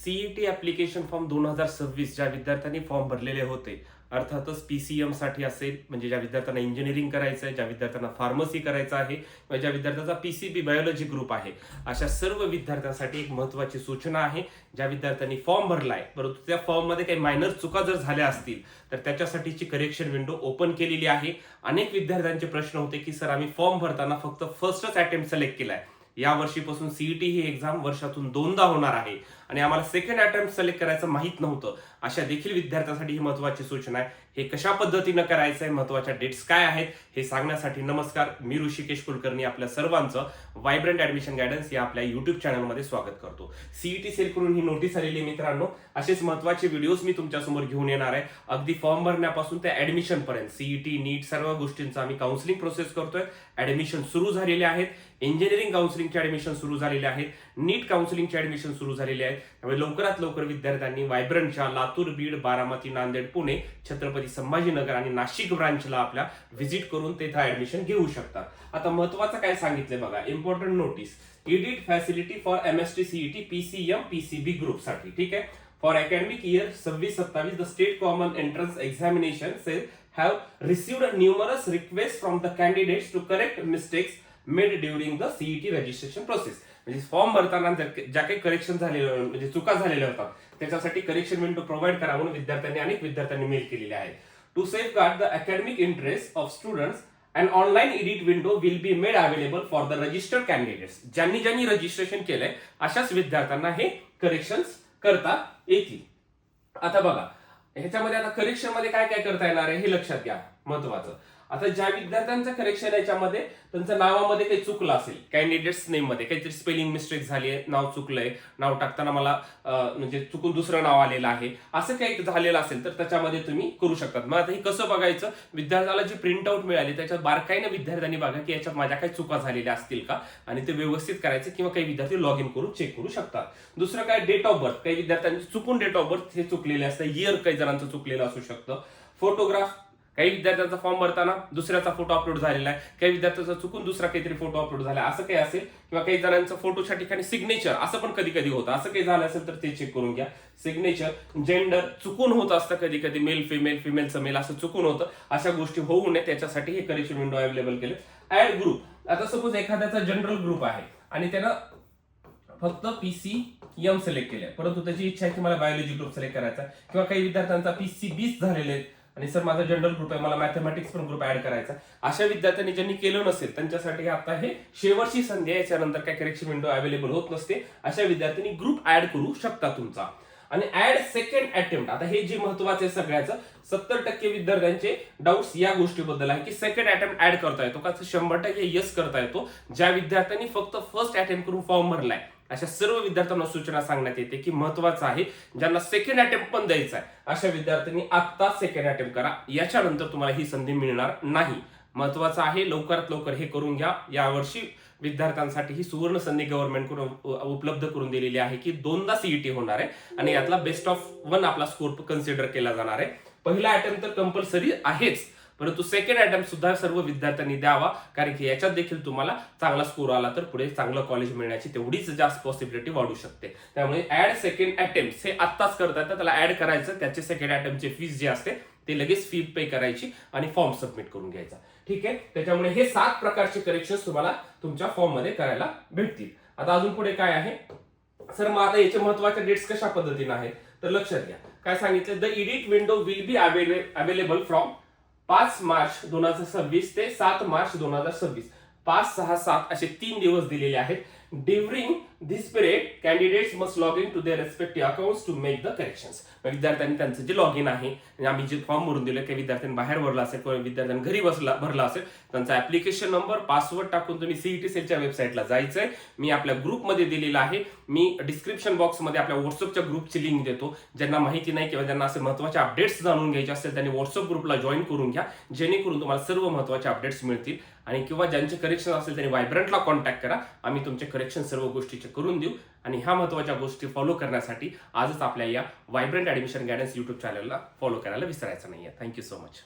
CET application form 2026 ज्या विद्यार्थ्यांनी form भरलेले होते, अर्थातच पीसीएम साठी असेल, म्हणजे ज्या विद्यार्थ्यांना इंजिनिअरिंग करायचं आहे, ज्या विद्यार्थ्यांना फार्मसी करायचं आहे किंवा ज्या विद्यार्थ्यांचा पीसीबी बायोलॉजी ग्रुप आहे, अशा सर्व विद्यार्थ्यांसाठी एक महत्त्वाची सूचना आहे. ज्या विद्यार्थ्यांनी फॉर्म भरलाय परंतु त्या फॉर्ममध्ये काही मायनर चुका जर झाल्या असतील तर त्याच्यासाठीची करेक्शन विंडो ओपन केलेली आहे. अनेक विद्यार्थ्यांचे प्रश्न होते की सर, आम्ही फॉर्म भरताना फक्त फर्स्टच अटेम्प्ट सिलेक्ट केलाय. या वर्षीपासून सीईटी ही एक्झाम वर्षातून 2दा होणार आहे आणि आम्हाला सेकंड अटेम्प्ट सिलेक्ट करायचं माहित नव्हतं. अशा देखील विद्यार्थ्यांसाठी ही महत्त्वाची सूचना आहे. हे कशा पद्धतीनं करायचं आहे, महत्त्वाच्या डेट्स काय आहेत हे सांगण्यासाठी नमस्कार, मी ऋषिकेश कुलकर्णी आपल्या सर्वांचं व्हायब्रंट ऍडमिशन गायडन्स या आपल्या युट्यूब चॅनलमध्ये स्वागत करतो. सीईटी सेल करून ही नोटीस आलेली मित्रांनो. असेच महत्त्वाचे व्हिडिओज मी तुमच्यासमोर घेऊन येणार आहे. अगदी फॉर्म भरण्यापासून ते ऍडमिशन पर्यंत सीईटी, नीट सर्व गोष्टींचा आम्ही काउन्सिलिंग प्रोसेस करतोय. ऍडमिशन सुरू झालेले आहेत. इंजिनिअरिंग काउन्सिलिंगचे ऍडमिशन सुरू झालेले आहेत. नीट काउन्सिलिंगचे ऍडमिशन सुरू झालेले आहेत. त्यामुळे लवकरात लवकर विद्यार्थ्यांनी व्हायब्रंटच्या लातूर, बीड, बारामती, नांदेड, पुणे, छत्रपती संभाजीनगर आणि नाशिक ब्रांचला आपल्या व्हिजिट करून तेथे ऍडमिशन घेऊ शकतात. आता महत्त्वाचं काय सांगितलंय बघा, important notice. Edit facility for MST CET PCM PCB group साठी. ठीक आहे. For academic year 26-27 the state common entrance examination cell have received numerous requests from the candidates to correct mistakes made during the CET registration process. म्हणजे form भरताना ज्या काही correction झालेल्या, म्हणजे चुका झालेल्या होतात त्याच्यासाठी करेक्शन विंडो प्रोव्हाइड करा म्हणून अनेक विद्यार्थ्यांनी मेल केलेले आहे. To safeguard the academic interest of students and online edit window will be made available for the registered candidates. ज्यांनी रजिस्ट्रेशन केलंय अशाच विद्यार्थ्यांना हे करेक्शन्स करता येतील. आता बघा, ह्याच्यामध्ये आता करेक्शन मध्ये काय काय करता येणार आहे हे लक्षात घ्या. महत्वाचं, आता ज्या विद्यार्थ्यांचं करेक्शन याच्यामध्ये त्यांच्या नावामध्ये काही चुकलं असेल, कॅन्डिडेट्स नेम मध्ये काहीतरी स्पेलिंग मिस्टेक झाली आहे, नाव चुकलंय, नाव टाकताना मला म्हणजे चुकून दुसरं नाव आलेलं आहे, असं काही झालेलं असेल तर त्याच्यामध्ये तुम्ही करू शकतात. मग आता हे कसं बघायचं, विद्यार्थ्याला जी प्रिंट आउट मिळाली त्याच्यात बारकाईने विद्यार्थ्यांनी बघा की याच्यात माझ्या काही चुका झालेल्या असतील का आणि ते व्यवस्थित करायचं, किंवा काही विद्यार्थी लॉग इन करून चेक करू शकतात. दुसरं काय, डेट ऑफ बर्थ. काही विद्यार्थ्यांची चुकून डेट ऑफ बर्थ हे चुकलेले असतं, इयर काही जणांचं चुकलेलं असू शकतं. फोटोग्राफ, काही विद्यार्थ्यांचा फॉर्म भरताना दुसऱ्याचा फोटो अपलोड झालेला आहे, काही विद्यार्थ्यांचा चुकून दुसरा काहीतरी फोटो अपलोड झाला, असं काही असेल, किंवा काही जणांचं फोटोच्या ठिकाणी सिग्नेचर असं पण कधी कधी होतं, असं काही झालं असेल तर ते चेक करून घ्या. सिग्नेचर, जेंडर चुकून होत असतं कधी कधी, मेल फिमेल, फिमेलचं मेल असं चुकून होतं. अशा गोष्टी होऊ नये त्याच्यासाठी हे करेक्शन विंडो अवेलेबल केले. ऍड ग्रुप, आता सपोज एखाद्याचा जनरल ग्रुप आहे आणि त्यानं फक्त पीसीएम सिलेक्ट केलंय परंतु त्याची इच्छा आहे की मला बायोलॉजी ग्रुप सिलेक्ट करायचा, किंवा काही विद्यार्थ्यांचा पीसीबी झालेले आहेत आणि सर माझा जनरल ग्रुप आहे, मला मॅथमॅटिक्स पण ग्रुप ऍड करायचा. अशा विद्यार्थ्यांनी ज्यांनी केलं नसेल त्यांच्यासाठी आता हे शेवटची संधी आहे. याच्यानंतर काय करेक्शन विंडो अवेलेबल होत नसते. अशा विद्यार्थ्यांनी ग्रुप ऍड करू शकता तुमचा. आणि ऍड सेकंड अटेम्प्ट, आता हे जे महत्वाचं आहे सगळ्याचं, 70% विद्यार्थ्यांचे डाऊट्स या गोष्टीबद्दल आहे की सेकंड अटेम्प्ट ऍड करता येतो का. 100% येस करता येतो. ज्या विद्यार्थ्यांनी फक्त फर्स्ट अटेम्प्ट करून फॉर्म भरलाय अशा सर्व विद्यार्थ्यांना सूचना सांगण्यात येते की महत्वाचं आहे, ज्यांना सेकंड अटेम्प्ट पण द्यायचा आहे अशा विद्यार्थ्यांनी आता सेकंड अटेम्प्ट करा. याच्यानंतर तुम्हाला ही संधी मिळणार नाही. महत्वाचं आहे, लवकरात लवकर हे करून घ्या. यावर्षी विद्यार्थ्यांसाठी ही सुवर्ण संधी गव्हर्नमेंटकडून उपलब्ध करून दिलेली आहे की 2दा सीईटी होणार आहे आणि यातला बेस्ट ऑफ 1 आपला स्कोर कन्सिडर केला जाणार आहे. पहिला अटेम्प्ट तर कंपल्सरी आहेच, परंतु सेकंड अटेम्प्ट सुद्धा सर्व विद्यार्थ्यांनी द्यावा, कारण की याच्यात देखील तुम्हाला चांगला स्कोर आला तर पुढे चांगलं कॉलेज मिळण्याची तेवढीच जास्त पॉसिबिलिटी वाढू शकते. त्यामुळे ऍड सेकंड अटेम्प्ट हे आत्ताच करता येतं. त्याला ऍड करायचं, त्याचे सेकंड अटेम्प्टची फीस जी असते ते लगेच फी पे करायची आणि फॉर्म सबमिट करून घ्यायचा. ठीक आहे. त्याच्यामुळे हे 7 प्रकारचे करेक्शन्स तुम्हाला तुमच्या फॉर्म मध्ये करायला भेटतील. आता अजून पुढे काय आहे सर, मग आता याचे महत्वाचे डेट्स कशा पद्धतीने आहेत तर लक्षात घ्या. काय सांगितलं, the edit window will be available from 5 March 2026 ते 7 मार्च 2026. 5, 6, 7 असे 3 दिवस दिलेले आहेत. During this period candidates must log in to their respective accounts to make the corrections. विद्यार्थ्यांनी त्यांचं जे लॉग इन आहे, आम्ही जे फॉर्म भरून दिले, काही विद्यार्थ्यांनी बाहेर भरला असेल, किंवा विद्यार्थ्यांनी घरी भरला असेल, त्यांचा ऍप्लिकेशन नंबर, पासवर्ड टाकून तुम्ही सीईटी सेलच्या वेबसाईटला जायचंय. मी आपल्या ग्रुपमध्ये दिलेला आहे. मी डिस्क्रिप्शन बॉक्समध्ये आपल्या व्हॉट्सअपच्या ग्रुपची लिंक देतो. ज्यांना माहिती नाही किंवा ज्यांना असे महत्त्वाचे अपडेट्स जाणून घ्यायचे असतील त्यांनी व्हॉट्सअप ग्रुपला जॉईन करून घ्या, जेणेकरून तुम्हाला सर्व महत्त्वाचे अपडेट्स मिळतील. आणि किंवा ज्यांचे करेक्शन असेल त्यांनी व्हायब्रंटला कॉन्टॅक्ट करा, आम्ही तुमचे करेक्शन सर्व गोष्टीचे करून देऊ. आणि ह्या महत्त्वाच्या गोष्टी फॉलो करण्यासाठी आजच आपल्या या व्हायब्रंट ऍडमिशन गायडन्स युट्यूब चॅनलला फॉलो करायला विसरायचं नाहीये. Thank you so much.